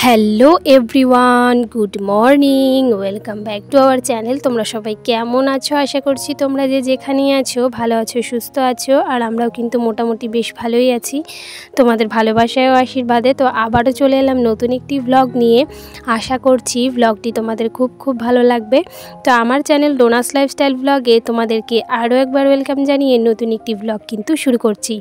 Hello everyone, good morning, welcome back to our channel. তোমরা সবাই কেমন আছো? আশা করছি তোমরা যেখানেই আছো ভালো আছো, সুস্থ আছো। আর আমরাও কিন্তু মোটামুটি বেশ ভালোই আছি তোমাদের ভালোবাসায় ও আশীর্বাদে। তো আবারও চলে এলাম নতুন একটি ব্লগ নিয়ে। আশা করছি ব্লগটি তোমাদের খুব ভালো লাগবে। তো আমার চ্যানেল ডোনাস লাইফস্টাইল ব্লগে তোমাদেরকে আরও একবার ওয়েলকাম জানিয়ে নতুন একটি ব্লগ কিন্তু শুরু করছি।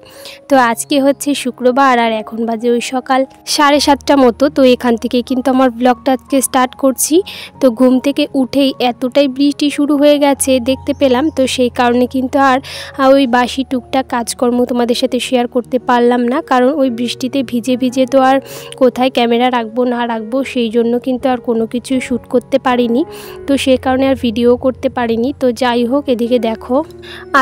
তো আজকে হচ্ছে শুক্রবার আর এখন বাজে ওই সকাল 7:30 মতো। তো এখান থেকে কিন্তু আমার ব্লগটা আজকে স্টার্ট করছি। তো ঘুম থেকে উঠেই এতটাই বৃষ্টি শুরু হয়ে গেছে দেখতে পেলাম। তো সেই কারণে কিন্তু আর ওই বাসি টুকটাক কাজকর্ম তোমাদের সাথে শেয়ার করতে পারলাম না, কারণ ওই বৃষ্টিতে ভিজে তো আর কোথায় ক্যামেরা রাখবো না রাখবো সেই জন্য কিন্তু আর কোনো কিছুই শ্যুট করতে পারিনি। তো সেই কারণে আর ভিডিও করতে পারিনি। তো যাই হোক, এদিকে দেখো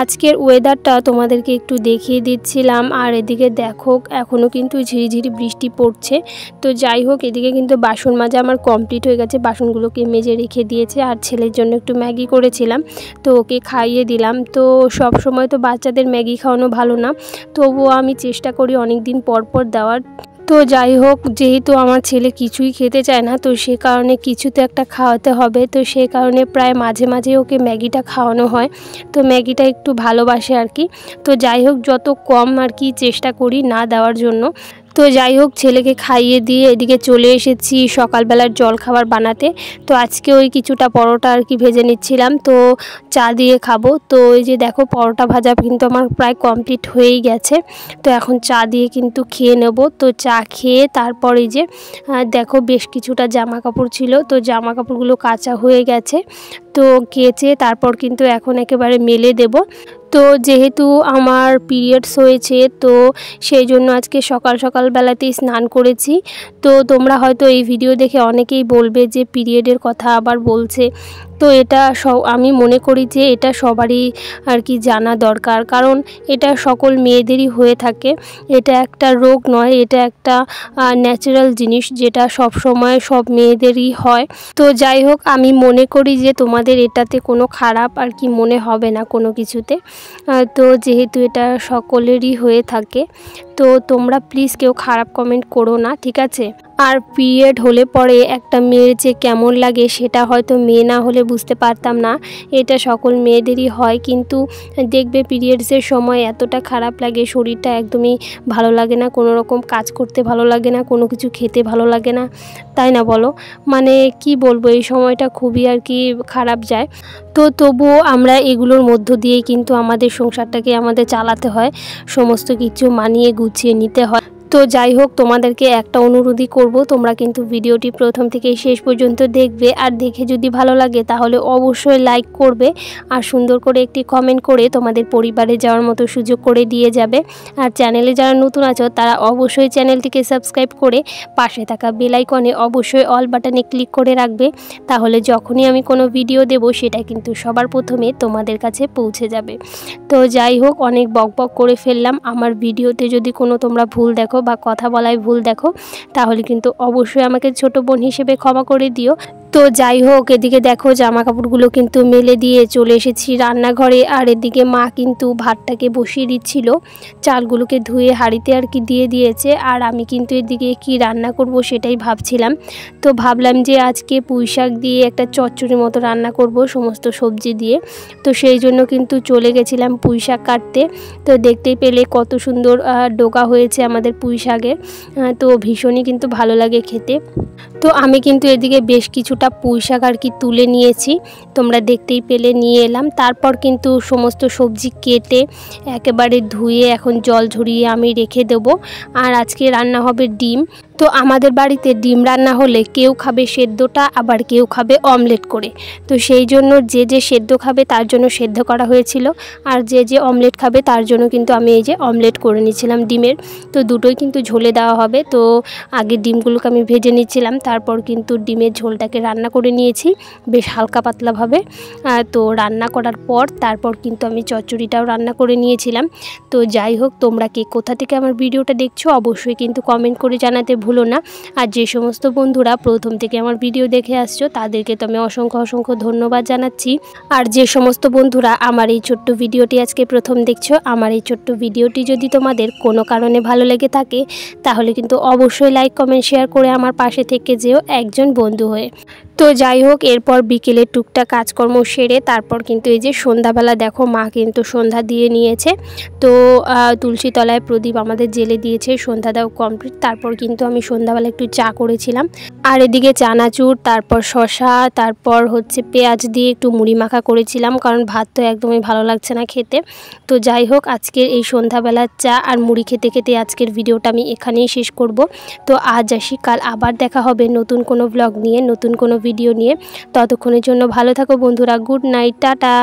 আজকের ওয়েদারটা তোমাদেরকে একটু দেখিয়ে দিচ্ছিলাম। আর এদিকে দেখো এখনও কিন্তু ঝিরিঝিরি বৃষ্টি পড়ছে। তো যাই হোক, এদিকে কিন্তু বাসন মাজা আমার কমপ্লিট হয়ে গেছে, বাসনগুলোকে মেজে রেখে দিয়েছে। আর ছেলের জন্য একটু ম্যাগি করেছিলাম, তো ওকে খাইয়ে দিলাম। তো সব সময় তো বাচ্চাদের ম্যাগি খাওয়ানো ভালো না, তবুও আমি চেষ্টা করি অনেক দিন পর দেওয়ার। তো যাই হোক, যেহেতু আমার ছেলে কিছুই খেতে চায় না, তো সে কারণে কিছু তো একটা খাওয়াতে হবে। তো সেই কারণে প্রায় মাঝে মাঝে ওকে ম্যাগিটা খাওয়ানো হয়। তো ম্যাগিটা একটু ভালোবাসে আর কি। তো যাই হোক, যত কম আর কি চেষ্টা করি না দেওয়ার জন্য। তো যাই হোক, ছেলেকে খাইয়ে দিয়ে এদিকে চলে এসেছি সকালবেলার জল খাবার বানাতে। তো আজকে ওই কিছুটা পরোটা আর কি ভেজে নিচ্ছিলাম, তো চা দিয়ে খাবো। তো এই যে দেখো পরোটা ভাজা কিন্তু আমার প্রায় কমপ্লিট হয়েই গেছে। তো এখন চা দিয়ে কিন্তু খেয়ে নেব। তো চা খেয়ে তারপর এই যে দেখো বেশ কিছুটা জামা কাপড় ছিল, তো জামা কাপড়গুলো কাচা হয়ে গেছে। তো কেচে তারপর কিন্তু এখন একেবারে মেলে দেব। তো যেহেতু আমার পিরিয়ডস হয়েছে, তো সেই জন্য আজকে সকালবেলাতেই স্নান করেছি। তো তোমরা হয়তো এই ভিডিও দেখে অনেকেই বলবে যে পিরিয়ডের কথা আবার বলছে। তো এটা আমি মনে করি যে এটা সবারই আর কি জানা দরকার, কারণ এটা সকল মেয়েদেরই হয়ে থাকে। এটা একটা রোগ নয়, এটা একটা ন্যাচারাল জিনিস যেটা সব সময় সব মেয়েদেরই হয়। তো যাই হোক, আমি মনে করি যে তোমাদের এটাতে কোনো খারাপ আর কি মনে হবে না কোনো কিছুতে। তো যেহেতু এটা সকলেরই হয়ে থাকে, তো তোমরা প্লিজ কেউ খারাপ কমেন্ট করো না, ঠিক আছে? আর পিরিয়ড হলে পরে একটা মেয়ের যে কেমন লাগে সেটা হয়তো মেয়ে না হলে বুঝতে পারতাম না। এটা সকল মেয়েদেরই হয়, কিন্তু দেখবে পিরিয়ডসের সময় এতটা খারাপ লাগে, শরীরটা একদমই ভালো লাগে না, কোনো রকম কাজ করতে ভালো লাগে না, কোনো কিছু খেতে ভালো লাগে না, তাই না বলো? মানে কি বলবো, এই সময়টা খুবই আর কি খারাপ যায়। তো তবুও আমরা এগুলোর মধ্য দিয়েই কিন্তু আমাদের সংসারটাকে আমাদের চালাতে হয়, সমস্ত কিছু মানিয়ে গুছিয়ে নিতে হয়। তো যাই হোক, তোমাদেরকে একটা অনুরোধই করব, তোমরা কিন্তু ভিডিওটি প্রথম থেকে শেষ পর্যন্ত দেখবে। আর দেখে যদি ভালো লাগে তাহলে অবশ্যই লাইক করবে, আর সুন্দর করে একটি কমেন্ট করে তোমাদের পরিবারে যাওয়ার মতো সুযোগ করে দিয়ে যাবে। আর চ্যানেলে যারা নতুন আছো তারা অবশ্যই চ্যানেলটিকে সাবস্ক্রাইব করে পাশে থাকা বেল আইকনে অবশ্যই অল বাটনে ক্লিক করে রাখবে। তাহলে যখনই আমি কোনো ভিডিও দেব সেটা কিন্তু সবার প্রথমে তোমাদের কাছে পৌঁছে যাবে। তো যাই হোক, অনেক বকবক করে ফেললাম। আমার ভিডিওতে যদি কোনো তোমরা ভুল দেখো বা কথা বলায় ভুল দেখো তাহলে কিন্তু অবশ্যই আমাকে ছোট বোন হিসেবে ক্ষমা করে দিও। তো যাই হোক, এদিকে দেখো জামা কাপড়গুলো কিন্তু মেলে দিয়ে চলে এসেছি রান্নাঘরে। আর এদিকে মা কিন্তু ভাতটাকে বসিয়ে দিচ্ছিল, চালগুলোকে ধুয়ে হাঁড়িতে আর কি দিয়ে দিয়েছে। আর আমি কিন্তু এদিকে কি রান্না করব সেটাই ভাবছিলাম। তো ভাবলাম যে আজকে পুঁই শাক দিয়ে একটা চচ্চড়ির মতো রান্না করব, সমস্ত সবজি দিয়ে। তো সেই জন্য কিন্তু চলে গেছিলাম পুঁই শাক কাটতে। তো দেখতেই পেলে কত সুন্দর ডোকা হয়েছে আমাদের পুঁই শাকের। তো ভীষণই কিন্তু ভালো লাগে খেতে। তো আমি কিন্তু এদিকে বেশ কিছুটা পুঁই শাক আর কি তুলে নিয়েছি, তোমরা দেখতেই পেলে নিয়ে এলাম। তারপর কিন্তু সমস্ত সবজি কেটে একেবারে ধুয়ে এখন জল ঝরিয়ে আমি রেখে দেবো। আর আজকে রান্না হবে ডিম। তো আমাদের বাড়িতে ডিম রান্না হলে কেউ খাবে সেদ্ধটা, আবার কেউ খাবে অমলেট করে। তো সেই জন্য যে যে সেদ্ধ খাবে তার জন্য সেদ্ধ করা হয়েছিল, আর যে যে অমলেট খাবে তার জন্য কিন্তু আমি এই যে অমলেট করে নিয়েছিলাম ডিমের। তো দুটোই কিন্তু ঝোলে দেওয়া হবে। তো আগে ডিমগুলোকে আমি ভেজে নিচ্ছিলাম, তারপর কিন্তু ডিমের ঝোলটাকে রান্না করে নিয়েছি বেশ হালকা পাতলাভাবে। তো রান্না করার পর তারপর কিন্তু আমি চচ্চড়িটাও রান্না করে নিয়েছিলাম। তো যাই হোক, তোমরা কে কোথা থেকে আমার ভিডিওটা দেখছো অবশ্যই কিন্তু কমেন্ট করে জানাতে ভুলো না। আর যে সমস্ত বন্ধুরা প্রথম থেকে আমার ভিডিও দেখে আসছো তাদেরকে তো আমি অসংখ্য ধন্যবাদ জানাচ্ছি। আর যে সমস্ত বন্ধুরা আমার এই ছোট্ট ভিডিওটি আজকে প্রথম দেখছো, আমার এই ছোট্ট ভিডিওটি যদি তোমাদের কোনো কারণে ভালো লেগে থাকে তাহলে কিন্তু অবশ্যই লাইক কমেন্ট শেয়ার করে আমার পাশে থেকে যেও একজন বন্ধু হয়ে। তো যাই হোক, এরপর বিকেলে টুকটাক কাজকর্ম সেরে তারপর কিন্তু এই যে সন্ধ্যাবেলা দেখো মা কিন্তু সন্ধ্যা দিয়ে নিয়েছে। তো তুলসী তলায় প্রদীপ আমাদের জেলে দিয়েছে, সন্ধ্যা দাও কমপ্লিট। তারপর কিন্তু আমি সন্ধ্যাবেলা একটু চা করেছিলাম, আর এদিকে চানাচুর, তারপর শশা, তারপর হচ্ছে পেঁয়াজ দিয়ে একটু মুড়ি মাখা করেছিলাম, কারণ ভাত তো একদমই ভালো লাগছে না খেতে। তো যাই হোক, আজকের এই সন্ধ্যাবেলার চা আর মুড়ি খেতে খেতে আজকের ভিডিওটা আমি এখানেই শেষ করব। তো আজ আসি, কাল আবার দেখা হবে নতুন কোনো ব্লগ নিয়ে, নতুন কোনো ভিডিও নিয়ে। ততক্ষণের জন্য ভালো থাকো বন্ধুরা, গুড নাইট, টাটা।